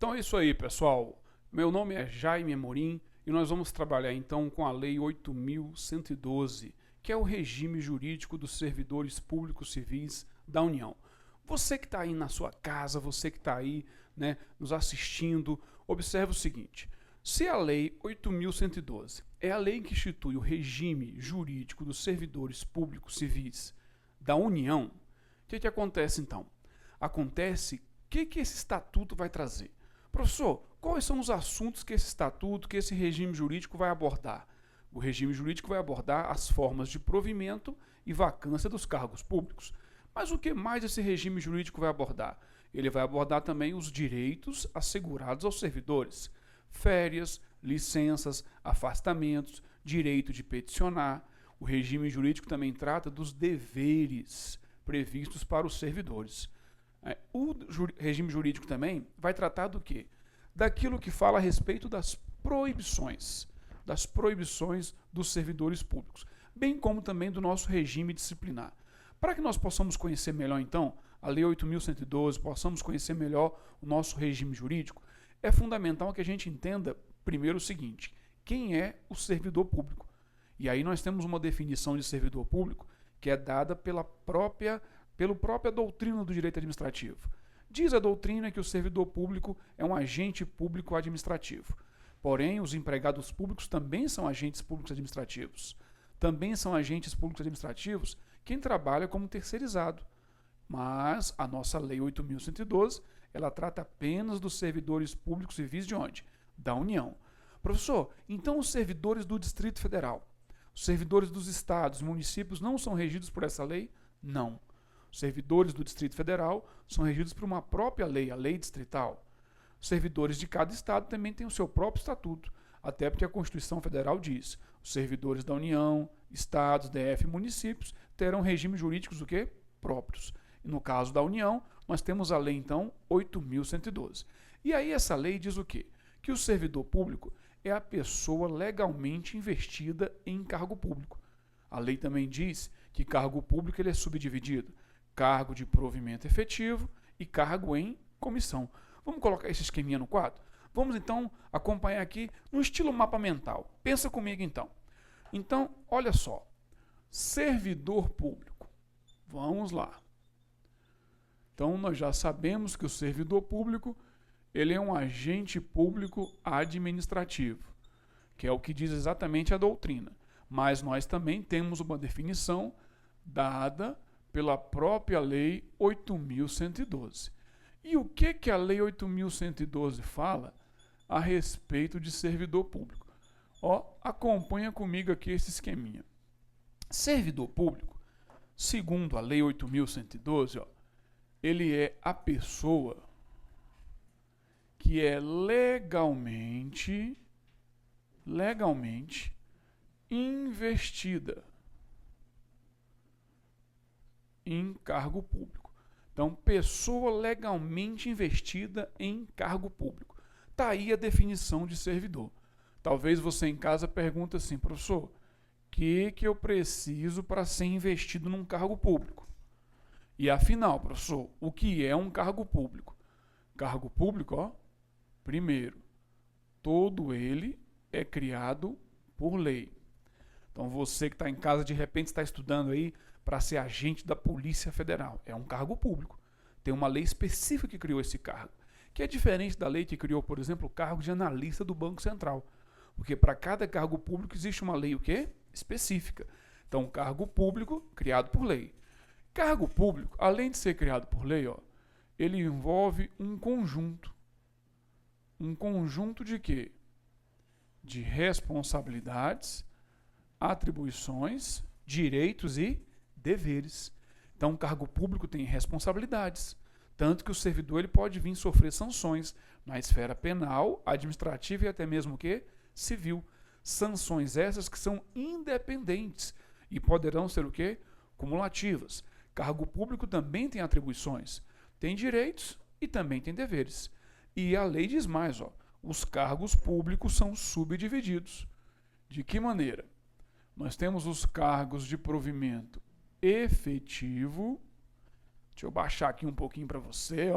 Então é isso aí, pessoal. Meu nome é Jaime Amorim e nós vamos trabalhar então com a Lei 8.112, que é o regime jurídico dos servidores públicos civis da União. Você que está aí na sua casa, você que está aí, né, nos assistindo, observe o seguinte: se a Lei 8.112 é a lei que institui o regime jurídico dos servidores públicos civis da União, o que acontece então? Acontece que esse estatuto vai trazer. Professor, quais são os assuntos que esse estatuto, que esse regime jurídico vai abordar? O regime jurídico vai abordar as formas de provimento e vacância dos cargos públicos. Mas o que mais esse regime jurídico vai abordar? Ele vai abordar também os direitos assegurados aos servidores. Férias, licenças, afastamentos, direito de peticionar. O regime jurídico também trata dos deveres previstos para os servidores. O regime jurídico também vai tratar do quê? Daquilo que fala a respeito das proibições dos servidores públicos, bem como também do nosso regime disciplinar. Para que nós possamos conhecer melhor, então, a Lei 8.112, possamos conhecer melhor o nosso regime jurídico, é fundamental que a gente entenda primeiro o seguinte: quem é o servidor público? E aí nós temos uma definição de servidor público que é dada pela própria doutrina do direito administrativo. Diz a doutrina que o servidor público é um agente público administrativo. Porém, os empregados públicos também são agentes públicos administrativos. Também são agentes públicos administrativos quem trabalha como terceirizado. Mas a nossa Lei 8.112, ela trata apenas dos servidores públicos civis de onde? Da União. Professor, então os servidores do Distrito Federal, os servidores dos estados, municípios não são regidos por essa lei? Não. Os servidores do Distrito Federal são regidos por uma própria lei, a lei distrital. Os servidores de cada estado também têm o seu próprio estatuto, até porque a Constituição Federal diz: os servidores da União, estados, DF e municípios terão regimes jurídicos o quê? Próprios. E no caso da União, nós temos a lei, então, 8.112. E aí essa lei diz o quê? Que o servidor público é a pessoa legalmente investida em cargo público. A lei também diz que cargo público ele é subdividido: cargo de provimento efetivo e cargo em comissão. Vamos colocar esse esqueminha no quadro? Vamos então acompanhar aqui no estilo mapa mental. Pensa comigo então. Então, olha só. Servidor público. Vamos lá. Então, nós já sabemos que o servidor público ele é um agente público administrativo, que é o que diz exatamente a doutrina. Mas nós também temos uma definição dada pela própria Lei 8.112. E o que a Lei 8.112 fala a respeito de servidor público? Acompanha comigo aqui esse esqueminha. Servidor público, segundo a Lei 8.112, ele é a pessoa que é legalmente investida em cargo público. Então, pessoa legalmente investida em cargo público. Está aí a definição de servidor. Talvez você em casa pergunte assim: professor, o que eu preciso para ser investido num cargo público? E afinal, professor, o que é um cargo público? Cargo público, primeiro, todo ele é criado por lei. Então você que está em casa, de repente está estudando aí para ser agente da Polícia Federal. É um cargo público. Tem uma lei específica que criou esse cargo, que é diferente da lei que criou, por exemplo, o cargo de analista do Banco Central. Porque para cada cargo público existe uma lei o quê? Específica. Então, um cargo público criado por lei. Cargo público, além de ser criado por lei, ele envolve um conjunto. Um conjunto de quê? De responsabilidades, atribuições, direitos e deveres. Então, o cargo público tem responsabilidades, tanto que o servidor ele pode vir sofrer sanções na esfera penal, administrativa e até mesmo o quê? Civil. Sanções essas que são independentes e poderão ser o quê? Cumulativas. Cargo público também tem atribuições, tem direitos e também tem deveres. E a lei diz mais, os cargos públicos são subdivididos. De que maneira? Nós temos os cargos de provimento efetivo. Deixa eu baixar aqui um pouquinho para você,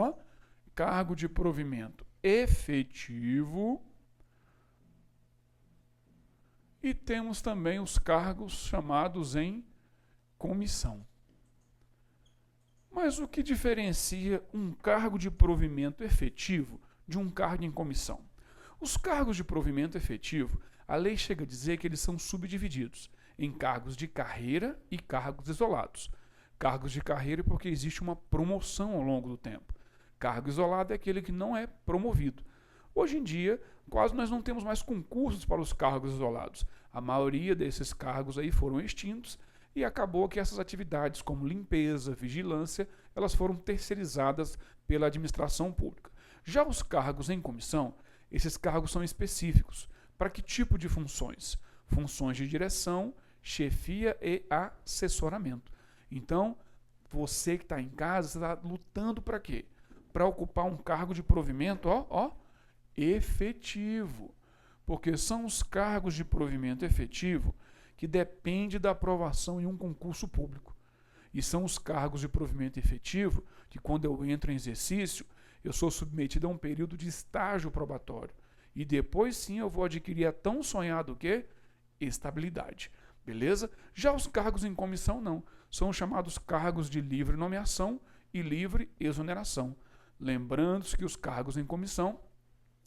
Cargo de provimento efetivo. E temos também os cargos chamados em comissão. Mas o que diferencia um cargo de provimento efetivo de um cargo em comissão? Os cargos de provimento efetivo, a lei chega a dizer que eles são subdivididos em cargos de carreira e cargos isolados. Cargos de carreira porque existe uma promoção ao longo do tempo. Cargo isolado é aquele que não é promovido. Hoje em dia, quase nós não temos mais concursos para os cargos isolados. A maioria desses cargos aí foram extintos e acabou que essas atividades como limpeza, vigilância, elas foram terceirizadas pela administração pública. Já os cargos em comissão, esses cargos são específicos. Para que tipo de funções? Funções de direção, chefia e assessoramento. Então, você que está em casa, você está lutando para quê? Para ocupar um cargo de provimento, efetivo. Porque são os cargos de provimento efetivo que dependem da aprovação em um concurso público. E são os cargos de provimento efetivo que, quando eu entro em exercício, eu sou submetido a um período de estágio probatório. E depois sim eu vou adquirir a tão sonhado que estabilidade. Beleza? Já os cargos em comissão não. São chamados cargos de livre nomeação e livre exoneração. Lembrando-se que os cargos em comissão,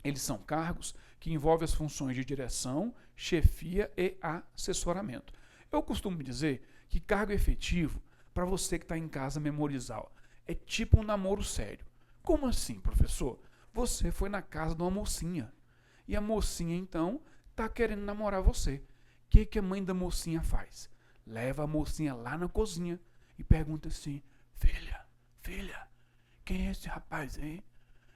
eles são cargos que envolvem as funções de direção, chefia e assessoramento. Eu costumo dizer que cargo efetivo, para você que está em casa memorizar, é tipo um namoro sério. Como assim, professor? Você foi na casa de uma mocinha. E a mocinha, então, está querendo namorar você. O que a mãe da mocinha faz? Leva a mocinha lá na cozinha e pergunta assim: filha, quem é esse rapaz aí?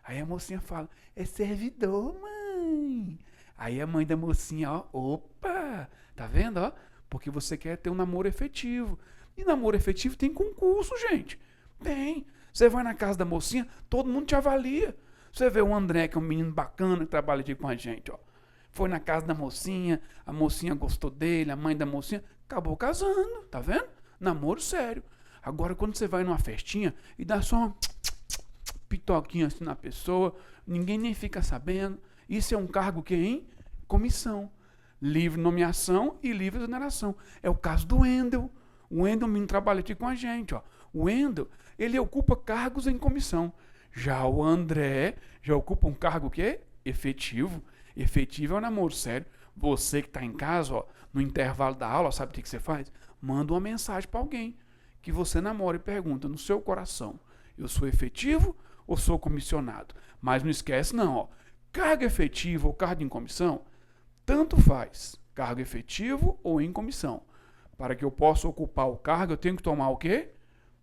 Aí a mocinha fala: é servidor, mãe. Aí a mãe da mocinha, opa, tá vendo, Porque você quer ter um namoro efetivo. E namoro efetivo tem concurso, gente. Tem. Você vai na casa da mocinha, todo mundo te avalia. Você vê o André, que é um menino bacana que trabalha aqui com a gente, Foi na casa da mocinha, a mocinha gostou dele, a mãe da mocinha, acabou casando, tá vendo? Namoro sério. Agora, quando você vai numa festinha e dá só uma pitoquinha assim na pessoa, ninguém nem fica sabendo. Isso é um cargo que em comissão. Livre nomeação e livre exoneração. É o caso do Wendel. O Wendel, menino, trabalha aqui com a gente, O Wendel, ele ocupa cargos em comissão. Já o André já ocupa um cargo que é efetivo. Efetivo é um namoro sério. Você que está em casa, no intervalo da aula, sabe o que você faz? Manda uma mensagem para alguém que você namora e pergunta no seu coração: eu sou efetivo ou sou comissionado? Mas não esquece não, cargo efetivo ou cargo em comissão, tanto faz, cargo efetivo ou em comissão. Para que eu possa ocupar o cargo, eu tenho que tomar o quê?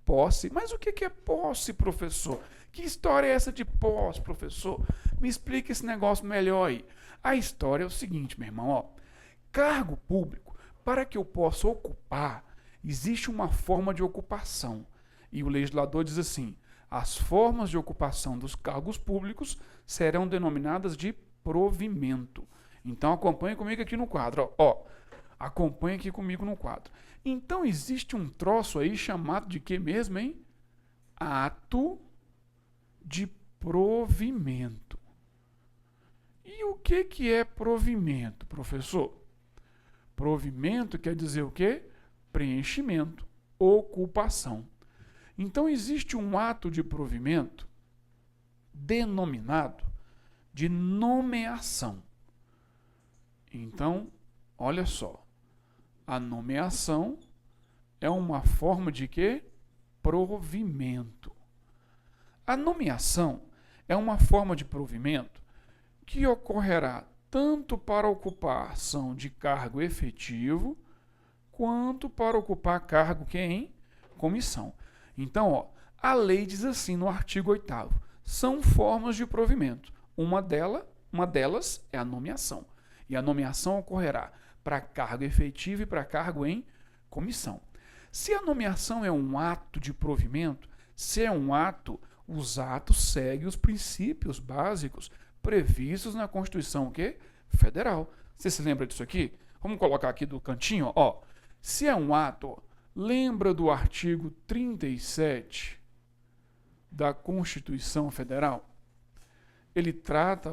Posse. Mas o que é posse, professor? Que história é essa de posse, professor? Me explica esse negócio melhor aí. A história é o seguinte, meu irmão, cargo público, para que eu possa ocupar, existe uma forma de ocupação. E o legislador diz assim: as formas de ocupação dos cargos públicos serão denominadas de provimento. Então acompanhe comigo aqui no quadro, acompanhe aqui comigo no quadro. Então existe um troço aí chamado de quê mesmo, hein? Ato de provimento. E o que é provimento, professor? Provimento quer dizer o quê? Preenchimento, ocupação. Então existe um ato de provimento denominado de nomeação. Então, olha só, a nomeação é uma forma de quê? Provimento. A nomeação é uma forma de provimento que ocorrerá tanto para ocupar ação de cargo efetivo, quanto para ocupar cargo que é em comissão. Então, a lei diz assim no artigo 8º, são formas de provimento. Uma delas é a nomeação. E a nomeação ocorrerá para cargo efetivo e para cargo em comissão. Se a nomeação é um ato de provimento, se é um ato, os atos seguem os princípios básicos previstos na Constituição Federal. Você se lembra disso aqui? Vamos colocar aqui do cantinho, Se é um ato, lembra do artigo 37 da Constituição Federal? ele trata,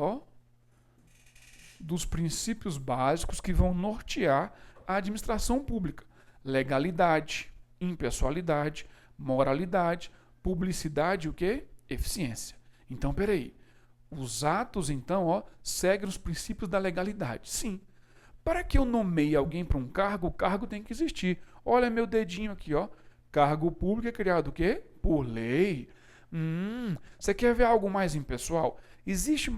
dos princípios básicos que vão nortear a administração pública. Legalidade, impessoalidade, moralidade, publicidade e o quê? Eficiência. Então, peraí. Os atos, então, seguem os princípios da legalidade. Sim. Para que eu nomeie alguém para um cargo, o cargo tem que existir. Olha meu dedinho aqui, Cargo público é criado o quê? Por lei. Você quer ver algo mais impessoal? Existe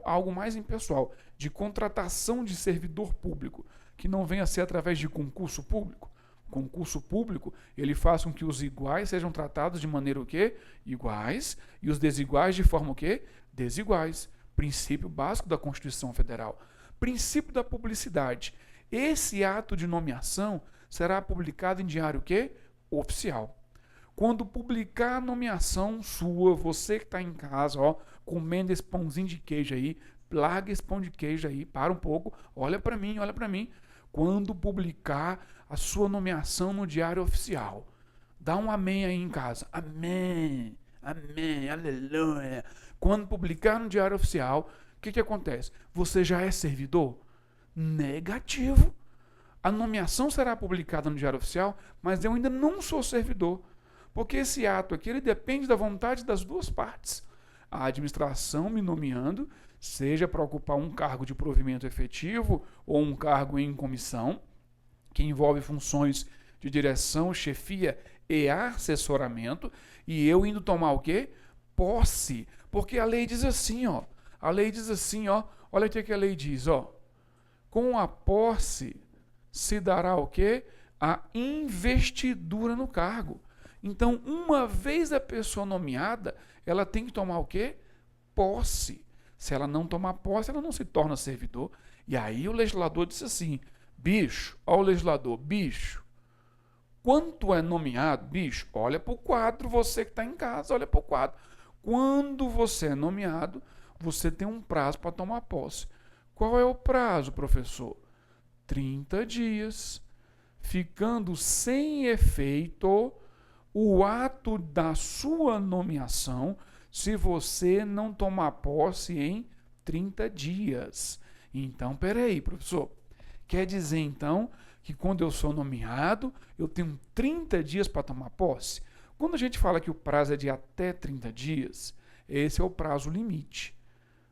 algo mais impessoal de contratação de servidor público que não venha a ser através de concurso público? Concurso público, ele faz com que os iguais sejam tratados de maneira o quê? Iguais, e os desiguais de forma o quê? Desiguais. Princípio básico da Constituição Federal. Princípio da publicidade. Esse ato de nomeação será publicado em diário o quê? Oficial. Quando publicar a nomeação sua, você que está em casa, comendo esse pãozinho de queijo aí, larga esse pão de queijo aí, para um pouco, olha para mim. Quando publicar a sua nomeação no diário oficial, dá um amém aí em casa. Amém, amém, aleluia. Quando publicar no diário oficial, o que acontece? Você já é servidor? Negativo. A nomeação será publicada no diário oficial, mas eu ainda não sou servidor. Porque esse ato aqui ele depende da vontade das duas partes. A administração me nomeando, seja para ocupar um cargo de provimento efetivo ou um cargo em comissão, que envolve funções de direção, chefia e assessoramento, e eu indo tomar o quê? Posse. Porque a lei diz assim, olha o que a lei diz, com a posse se dará o quê? A investidura no cargo. Então, uma vez a pessoa nomeada, ela tem que tomar o quê? Posse. Se ela não tomar posse, ela não se torna servidor. E aí o legislador disse assim, o legislador, quando é nomeado, olha para o quadro, você que está em casa, olha para o quadro. Quando você é nomeado, você tem um prazo para tomar posse. Qual é o prazo, professor? 30 dias. Ficando sem efeito o ato da sua nomeação, se você não tomar posse em 30 dias. Então, peraí, professor. Quer dizer, então, que quando eu sou nomeado, eu tenho 30 dias para tomar posse? Quando a gente fala que o prazo é de até 30 dias, esse é o prazo limite.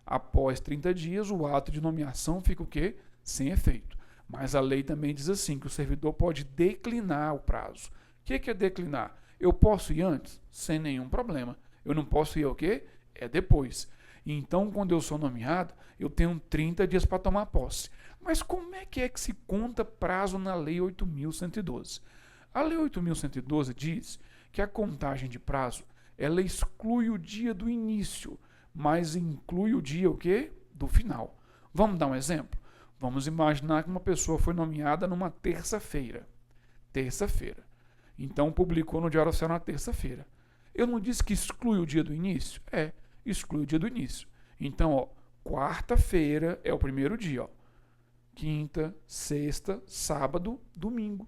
Após 30 dias, o ato de nomeação fica o quê? Sem efeito. Mas a lei também diz assim, que o servidor pode declinar o prazo. O que é declinar? Eu posso ir antes? Sem nenhum problema. Eu não posso ir o quê? É depois. Então, quando eu sou nomeado, eu tenho 30 dias para tomar posse. Mas como é que se conta prazo na Lei 8.112? A Lei 8.112 diz que a contagem de prazo, ela exclui o dia do início, mas inclui o dia o quê? Do final. Vamos dar um exemplo? Vamos imaginar que uma pessoa foi nomeada numa terça-feira. Então, publicou no Diário Oficial na terça-feira. Eu não disse que exclui o dia do início? Exclui o dia do início. Então, quarta-feira é o primeiro dia. Quinta, sexta, sábado, domingo.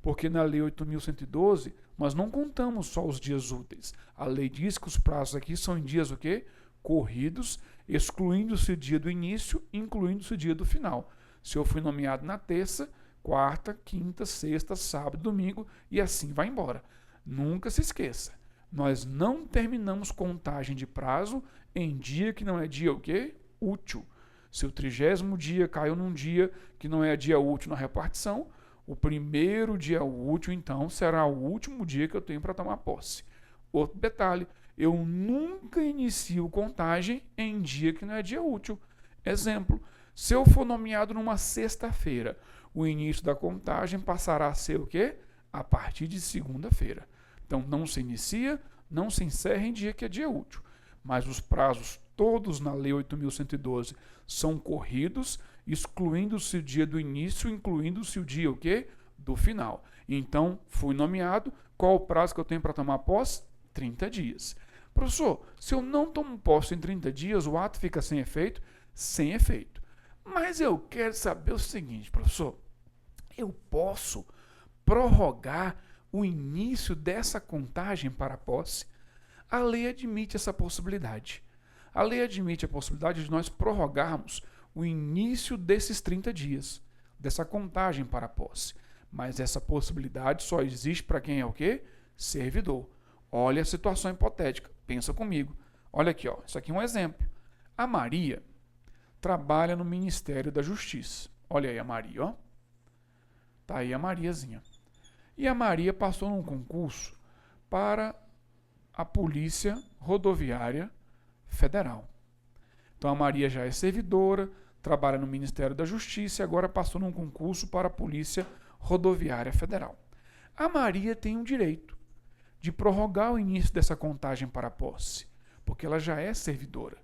Porque na Lei 8.112, nós não contamos só os dias úteis. A lei diz que os prazos aqui são em dias o quê? Corridos, excluindo-se o dia do início, incluindo-se o dia do final. Se eu fui nomeado na terça, quarta, quinta, sexta, sábado, domingo, e assim vai embora. Nunca se esqueça, nós não terminamos contagem de prazo em dia que não é dia o quê? Útil. Se o 30º dia caiu num dia que não é dia útil na repartição, o primeiro dia útil, então, será o último dia que eu tenho para tomar posse. Outro detalhe, eu nunca inicio contagem em dia que não é dia útil. Exemplo, se eu for nomeado numa sexta-feira, o início da contagem passará a ser o quê? A partir de segunda-feira. Então, não se inicia, não se encerra em dia que é dia útil. Mas os prazos todos na Lei 8.112 são corridos, excluindo-se o dia do início, incluindo-se o dia o quê? Do final. Então, fui nomeado, qual o prazo que eu tenho para tomar posse? 30 dias. Professor, se eu não tomo posse em 30 dias, o ato fica sem efeito? Sem efeito. Mas eu quero saber o seguinte, professor, eu posso prorrogar o início dessa contagem para a posse? A lei admite essa possibilidade. A lei admite a possibilidade de nós prorrogarmos o início desses 30 dias, dessa contagem para a posse. Mas essa possibilidade só existe para quem é o quê? Servidor. Olha a situação hipotética. Pensa comigo. Olha aqui, ó. Isso aqui é um exemplo. A Maria trabalha no Ministério da Justiça. Olha aí a Maria, ó. Tá aí a Mariazinha. E a Maria passou num concurso para a Polícia Rodoviária Federal. Então a Maria já é servidora, trabalha no Ministério da Justiça e agora passou num concurso para a Polícia Rodoviária Federal. A Maria tem o direito de prorrogar o início dessa contagem para a posse, porque ela já é servidora.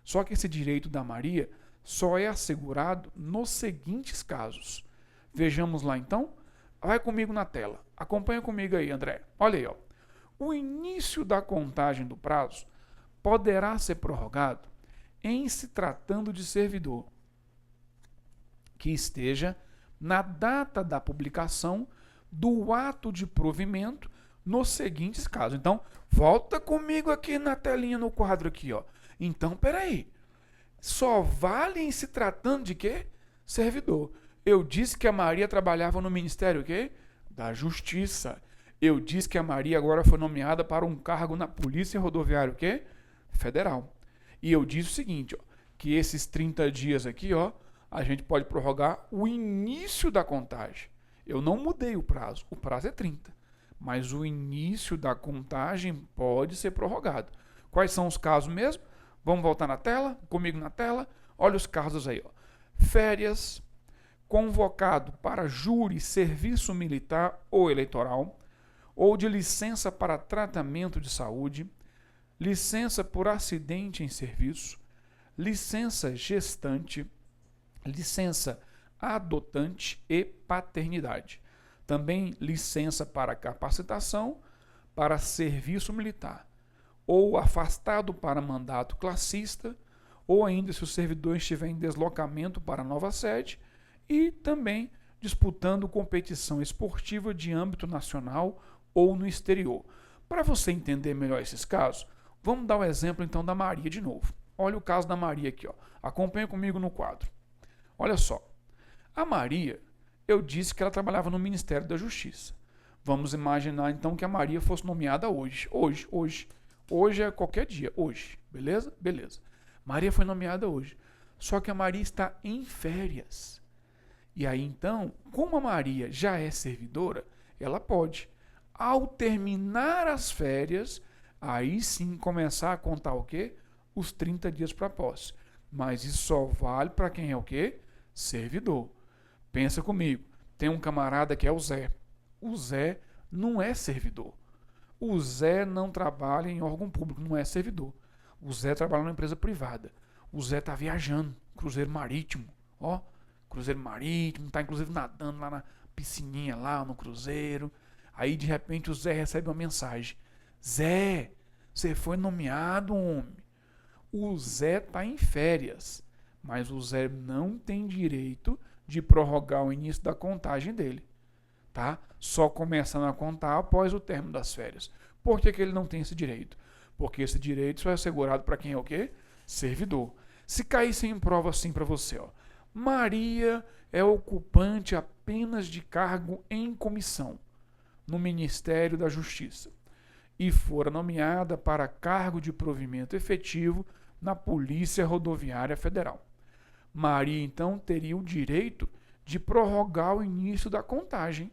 Só que esse direito da Maria só é assegurado nos seguintes casos. Vejamos lá então. Vai comigo na tela. Acompanha comigo aí, André. Olha aí, ó. O início da contagem do prazo poderá ser prorrogado em se tratando de servidor que esteja na data da publicação do ato de provimento nos seguintes casos. Então, volta comigo aqui na telinha, no quadro aqui, ó. Então, peraí. Só vale em se tratando de quê? Servidor. Eu disse que a Maria trabalhava no Ministério o quê? Da Justiça. Eu disse que a Maria agora foi nomeada para um cargo na Polícia Rodoviária o quê? Federal. E eu disse o seguinte, ó, que esses 30 dias aqui, ó, a gente pode prorrogar o início da contagem. Eu não mudei o prazo é 30. Mas o início da contagem pode ser prorrogado. Quais são os casos mesmo? Vamos voltar na tela? Comigo na tela? Olha os casos aí, ó. Férias, convocado para júri, serviço militar ou eleitoral, ou de licença para tratamento de saúde, licença por acidente em serviço, licença gestante, licença adotante e paternidade. Também licença para capacitação, para serviço militar, ou afastado para mandato classista, ou ainda se o servidor estiver em deslocamento para a nova sede, e também disputando competição esportiva de âmbito nacional ou no exterior. Para você entender melhor esses casos, vamos dar o exemplo então da Maria de novo. Olha o caso da Maria aqui, ó. Acompanha comigo no quadro. Olha só. A Maria, eu disse que ela trabalhava no Ministério da Justiça. Vamos imaginar então que a Maria fosse nomeada hoje. Hoje é qualquer dia, hoje. Beleza? Beleza. Maria foi nomeada hoje. Só que a Maria está em férias. E aí então, como a Maria já é servidora, ela pode, ao terminar as férias, aí sim começar a contar o quê? Os 30 dias para posse. Mas isso só vale para quem é o quê? Servidor. Pensa comigo. Tem um camarada que é o Zé. O Zé não é servidor. O Zé não trabalha em órgão público, não é servidor. O Zé trabalha numa empresa privada. O Zé está viajando, cruzeiro marítimo. Ó, cruzeiro marítimo, está inclusive nadando lá na piscininha, lá no cruzeiro. Aí de repente o Zé recebe uma mensagem. Zé, você foi nomeado, homem. O Zé está em férias, mas o Zé não tem direito de prorrogar o início da contagem dele. Tá? Só começando a contar após o término das férias. Por que ele não tem esse direito? Porque esse direito só é assegurado para quem é o quê? Servidor. Se caísse em prova assim para você, ó. Maria é ocupante apenas de cargo em comissão no Ministério da Justiça e fora nomeada para cargo de provimento efetivo na Polícia Rodoviária Federal. Maria, então, teria o direito de prorrogar o início da contagem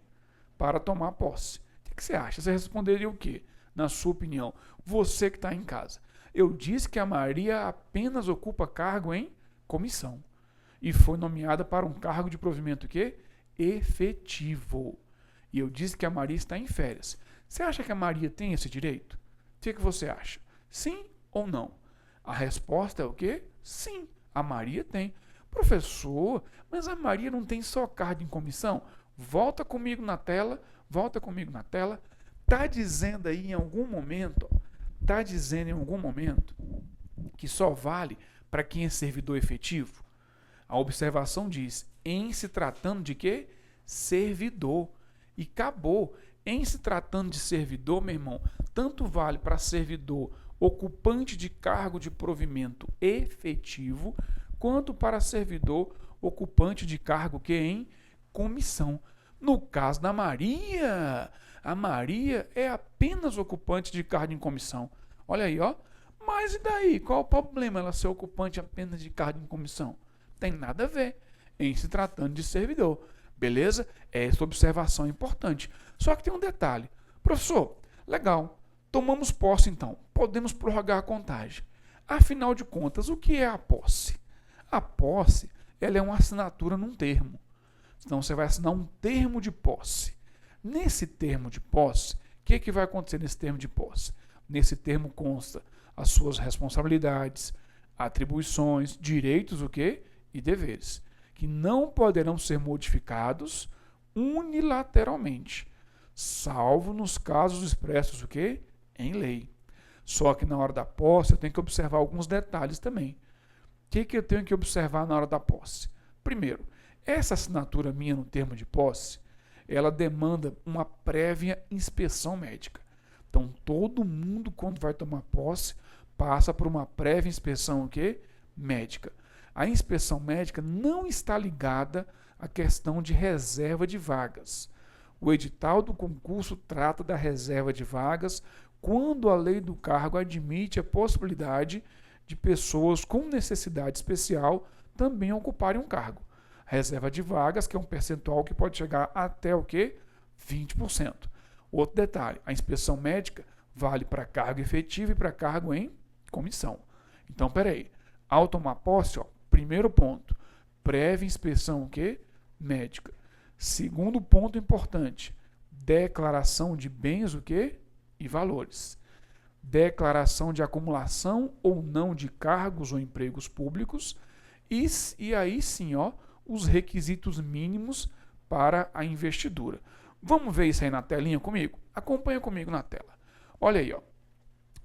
para tomar posse. O que você acha? Você responderia o quê? Na sua opinião, você que está em casa. Eu disse que a Maria apenas ocupa cargo em comissão e foi nomeada para um cargo de provimento quê? Efetivo. E eu disse que a Maria está em férias. Você acha que a Maria tem esse direito? O que você acha? Sim ou não? A resposta é o quê? Sim, a Maria tem. Professor, mas a Maria não tem só cargo em comissão? Volta comigo na tela. Está dizendo aí em algum momento, que só vale para quem é servidor efetivo? A observação diz, em se tratando de quê? Servidor. E acabou. Em se tratando de servidor, meu irmão, tanto vale para servidor ocupante de cargo de provimento efetivo, quanto para servidor ocupante de cargo que em comissão. No caso da Maria, a Maria é apenas ocupante de cargo em comissão. Olha aí, ó. Mas e daí? Qual o problema ela ser ocupante apenas de cargo em comissão? Tem nada a ver em se tratando de servidor. Beleza? Essa observação é importante. Só que tem um detalhe. Professor, legal. Tomamos posse então. Podemos prorrogar a contagem. Afinal de contas, o que é a posse? A posse, ela é uma assinatura num termo. Então você vai assinar um termo de posse. Nesse termo de posse, o que vai acontecer nesse termo de posse? Nesse termo consta as suas responsabilidades, atribuições, direitos, o quê? E deveres, que não poderão ser modificados unilateralmente, salvo nos casos expressos, o quê? Em lei. Só que na hora da posse eu tenho que observar alguns detalhes também. O que eu tenho que observar na hora da posse? Primeiro, essa assinatura minha no termo de posse, ela demanda uma prévia inspeção médica. Então, todo mundo, quando vai tomar posse, passa por uma prévia inspeção o quê? Médica. A inspeção médica não está ligada à questão de reserva de vagas. O edital do concurso trata da reserva de vagas quando a lei do cargo admite a possibilidade de pessoas com necessidade especial também ocuparem um cargo. Reserva de vagas, que é um percentual que pode chegar até o quê? 20%. Outro detalhe, a inspeção médica vale para cargo efetivo e para cargo em comissão. Então, peraí, ao tomar posse, ó, primeiro ponto, prévia inspeção o quê? Médica. Segundo ponto importante, declaração de bens o quê? E valores. Declaração de acumulação ou não de cargos ou empregos públicos e aí sim, ó, os requisitos mínimos para a investidura. Vamos ver isso aí na telinha comigo? Acompanha comigo na tela. Olha aí, ó.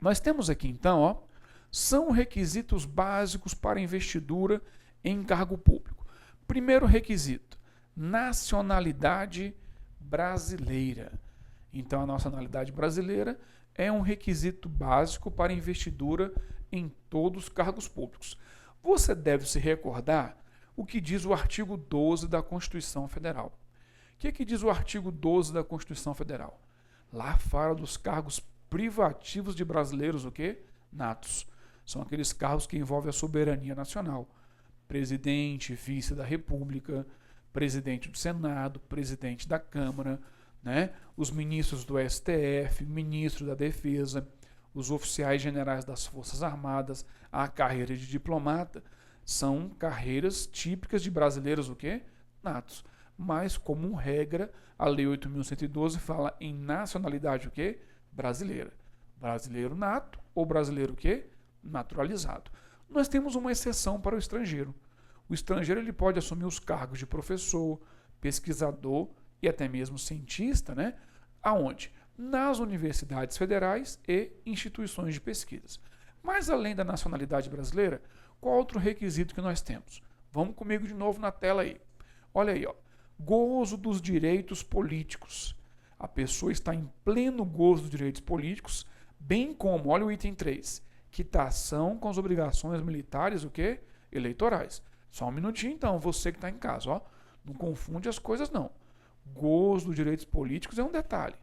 Nós temos aqui então, ó, são requisitos básicos para investidura em cargo público. Primeiro requisito, nacionalidade brasileira. Então, a nacionalidade brasileira é um requisito básico para investidura em todos os cargos públicos. Você deve se recordar o que diz o artigo 12 da Constituição Federal. O que diz o artigo 12 da Constituição Federal? Lá fala dos cargos privativos de brasileiros, o quê? Natos. São aqueles cargos que envolvem a soberania nacional. Presidente, vice da República, presidente do Senado, presidente da Câmara, né? Os ministros do STF, ministro da Defesa, os oficiais generais das Forças Armadas, a carreira de diplomata, são carreiras típicas de brasileiros, o quê? Natos. Mas, como regra, a Lei 8.112 fala em nacionalidade o quê? Brasileira. Brasileiro nato ou brasileiro o quê? Naturalizado. Nós temos uma exceção para o estrangeiro. O estrangeiro ele pode assumir os cargos de professor, pesquisador e até mesmo cientista, né? Aonde? Nas universidades federais e instituições de pesquisas. Mas além da nacionalidade brasileira, qual outro requisito que nós temos? Vamos comigo de novo na tela aí. Olha aí, ó. Gozo dos direitos políticos. A pessoa está em pleno gozo dos direitos políticos, bem como, olha o item 3, quitação com as obrigações militares, o quê? Eleitorais. Só um minutinho então, você que está em casa, ó. Não confunde as coisas não. Gozo dos direitos políticos é um detalhe.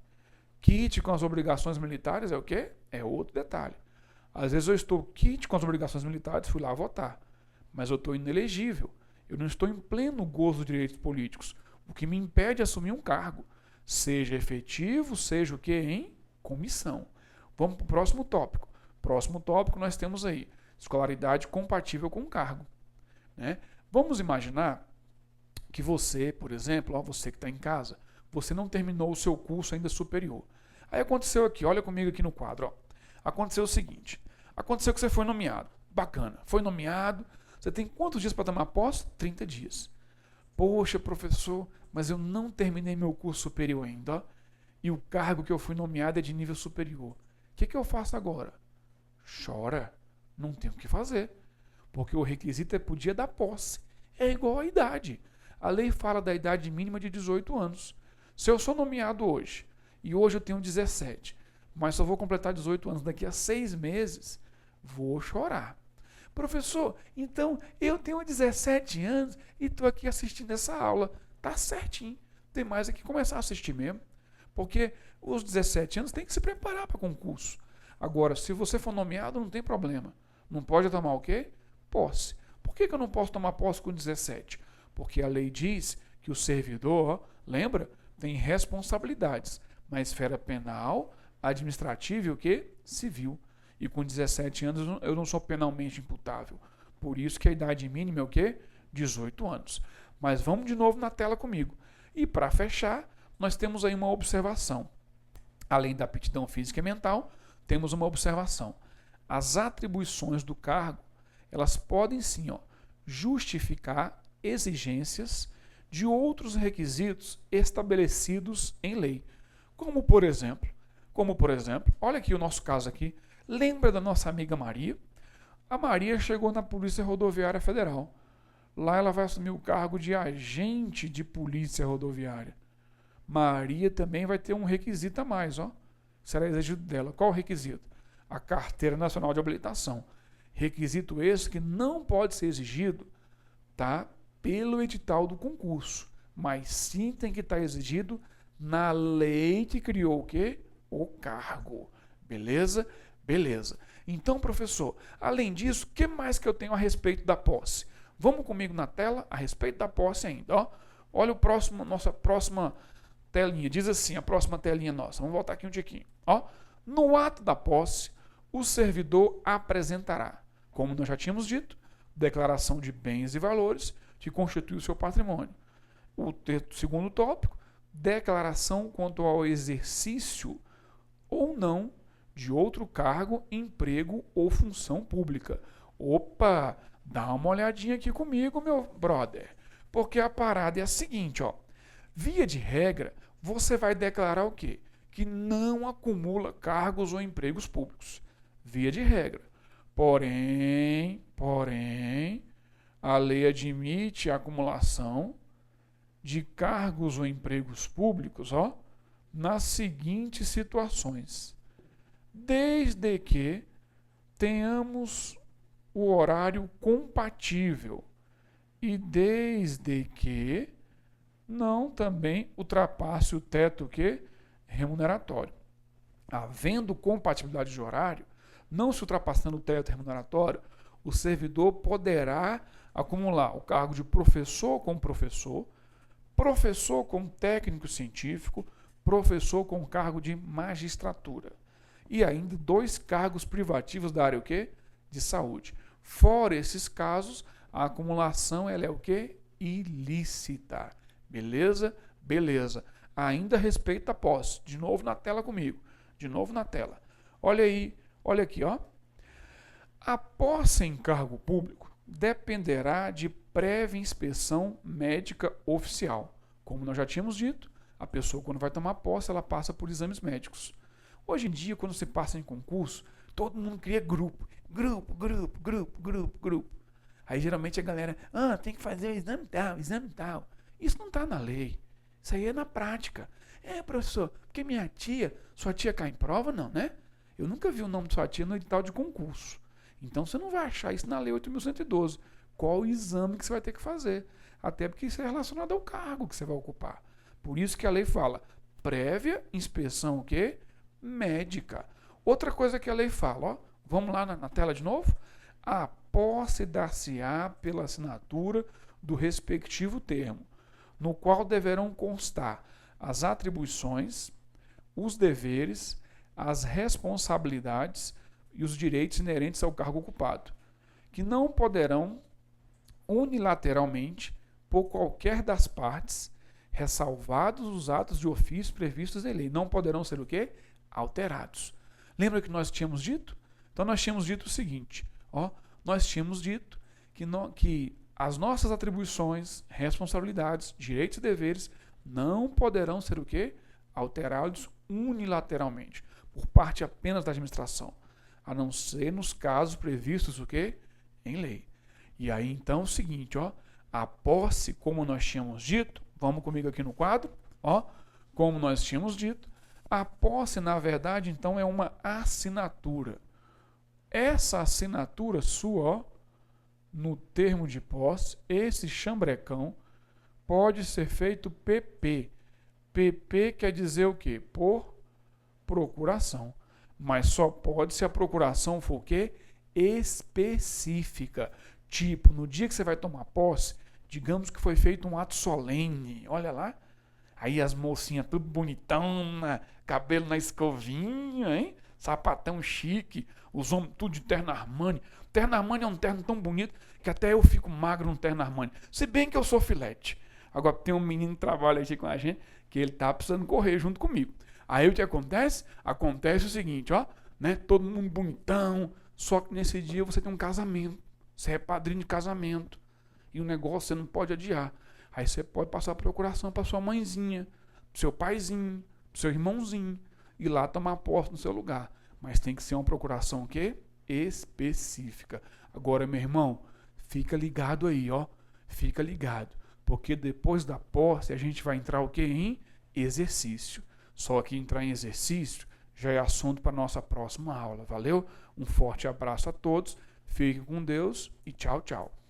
Quite com as obrigações militares é o quê? É outro detalhe. Às vezes eu estou quite com as obrigações militares, fui lá votar, mas eu estou inelegível. Eu não estou em pleno gozo dos direitos políticos, o que me impede de assumir um cargo, seja efetivo, seja o que em comissão. Vamos para o próximo tópico. Próximo tópico nós temos aí, escolaridade compatível com o cargo. Né? Vamos imaginar que você, por exemplo, ó, você que está em casa, você não terminou o seu curso ainda superior. Aí aconteceu aqui, olha comigo aqui no quadro. Ó. Aconteceu o seguinte, aconteceu que você foi nomeado. Bacana, foi nomeado. Você tem quantos dias para tomar posse? 30 dias. Poxa, professor, mas eu não terminei meu curso superior ainda. Ó, e o cargo que eu fui nomeado é de nível superior. O que eu faço agora? Chora. Não tem o que fazer. Porque o requisito é para o dia da posse. É igual à idade. A lei fala da idade mínima de 18 anos. Se eu sou nomeado hoje, e hoje eu tenho 17, mas só vou completar 18 anos daqui a 6 meses, vou chorar. Professor, então eu tenho 17 anos e estou aqui assistindo essa aula. Tá certinho. Tem mais é que começar a assistir mesmo. Porque os 17 anos tem que se preparar para concurso. Agora, se você for nomeado, não tem problema. Não pode tomar o quê? Posse. Por que eu não posso tomar posse com 17? Porque a lei diz que o servidor, lembra, tem responsabilidades na esfera penal, administrativa e o quê? Civil. E com 17 anos eu não sou penalmente imputável. Por isso que a idade mínima é o quê? 18 anos. Mas vamos de novo na tela comigo. E para fechar, nós temos aí uma observação. Além da aptidão física e mental, temos uma observação. As atribuições do cargo, elas podem sim justificar exigências de outros requisitos estabelecidos em lei. Como por exemplo, olha aqui o nosso caso aqui. Lembra da nossa amiga Maria? A Maria chegou na Polícia Rodoviária Federal. Lá ela vai assumir o cargo de agente de polícia rodoviária. Maria também vai ter um requisito a mais, será exigido dela. Qual o requisito? A Carteira Nacional de Habilitação. Requisito esse que não pode ser exigido, pelo edital do concurso, mas sim tem que estar exigido na lei que criou o quê? O cargo. Beleza? Beleza. Então, professor, além disso, o que mais que eu tenho a respeito da posse? Vamos comigo na tela a respeito da posse ainda. Olha nossa próxima telinha. Diz assim, a próxima telinha nossa. Vamos voltar aqui um tiquinho. No ato da posse, o servidor apresentará, como nós já tínhamos dito, declaração de bens e valores que constitui o seu patrimônio. O segundo tópico, declaração quanto ao exercício ou não de outro cargo, emprego ou função pública. Opa, dá uma olhadinha aqui comigo, meu brother. Porque a parada é a seguinte, via de regra, você vai declarar o quê? Que não acumula cargos ou empregos públicos. Via de regra. Porém, a lei admite a acumulação de cargos ou empregos públicos, nas seguintes situações. Desde que tenhamos o horário compatível e desde que não também ultrapasse o teto remuneratório. Havendo compatibilidade de horário, não se ultrapassando o teto remuneratório, o servidor poderá acumular o cargo de professor como professor, professor como técnico científico, professor com cargo de magistratura. E ainda 2 cargos privativos da área de saúde. Fora esses casos, a acumulação ela é ilícita. Beleza? Beleza. Ainda a respeito da posse. De novo na tela comigo. De novo na tela. Olha aí, olha aqui, A posse em cargo público dependerá de prévia inspeção médica oficial. Como nós já tínhamos dito, a pessoa quando vai tomar posse, ela passa por exames médicos. Hoje em dia, quando se passa em concurso, todo mundo cria grupo. Aí geralmente a galera, tem que fazer o exame tal. Isso não está na lei. Isso aí é na prática. Professor, porque sua tia cai em prova? Não, né? Eu nunca vi o nome de sua tia no edital de concurso. Então você não vai achar isso na lei 8.112. Qual o exame que você vai ter que fazer? Até porque isso é relacionado ao cargo que você vai ocupar. Por isso que a lei fala, prévia inspeção médica. Outra coisa que a lei fala, vamos lá na tela de novo? A posse dar-se-á pela assinatura do respectivo termo, no qual deverão constar as atribuições, os deveres, as responsabilidades e os direitos inerentes ao cargo ocupado, que não poderão unilateralmente, por qualquer das partes, ressalvados os atos de ofício previstos em lei, não poderão ser alterados. Lembra que nós tínhamos dito? Então nós tínhamos dito o seguinte, nós tínhamos dito que as nossas atribuições, responsabilidades, direitos e deveres não poderão ser alterados unilateralmente, por parte apenas da administração, a não ser nos casos previstos em lei. E aí então é o seguinte, a posse, como nós tínhamos dito, vamos comigo aqui no quadro, como nós tínhamos dito, A posse, na verdade, então, é uma assinatura. Essa assinatura sua, ó, no termo de posse, esse chambrecão, pode ser feito PP. PP quer dizer o quê? Por procuração. Mas só pode se a procuração for o quê? Específica. Tipo, no dia que você vai tomar posse, digamos que foi feito um ato solene, olha lá, aí as mocinhas tudo bonitona, cabelo na escovinha, hein? Sapatão chique, os homens tudo de terno Armani. Terno Armani é um terno tão bonito que até eu fico magro no terno Armani. Se bem que eu sou filete. Agora tem um menino que trabalha aqui com a gente que ele tá precisando correr junto comigo. Aí o que acontece? Acontece o seguinte, ó, né? Todo mundo bonitão, só que nesse dia você tem um casamento. Você é padrinho de casamento. E o negócio você não pode adiar. Aí você pode passar a procuração para sua mãezinha, pro seu paizinho, pro seu irmãozinho, ir lá tomar posse no seu lugar. Mas tem que ser uma procuração o quê? Específica. Agora, meu irmão, fica ligado aí, ó. Fica ligado. Porque depois da posse a gente vai entrar o quê? Em exercício. Só que entrar em exercício já é assunto para nossa próxima aula. Valeu? Um forte abraço a todos. Fiquem com Deus e tchau, tchau.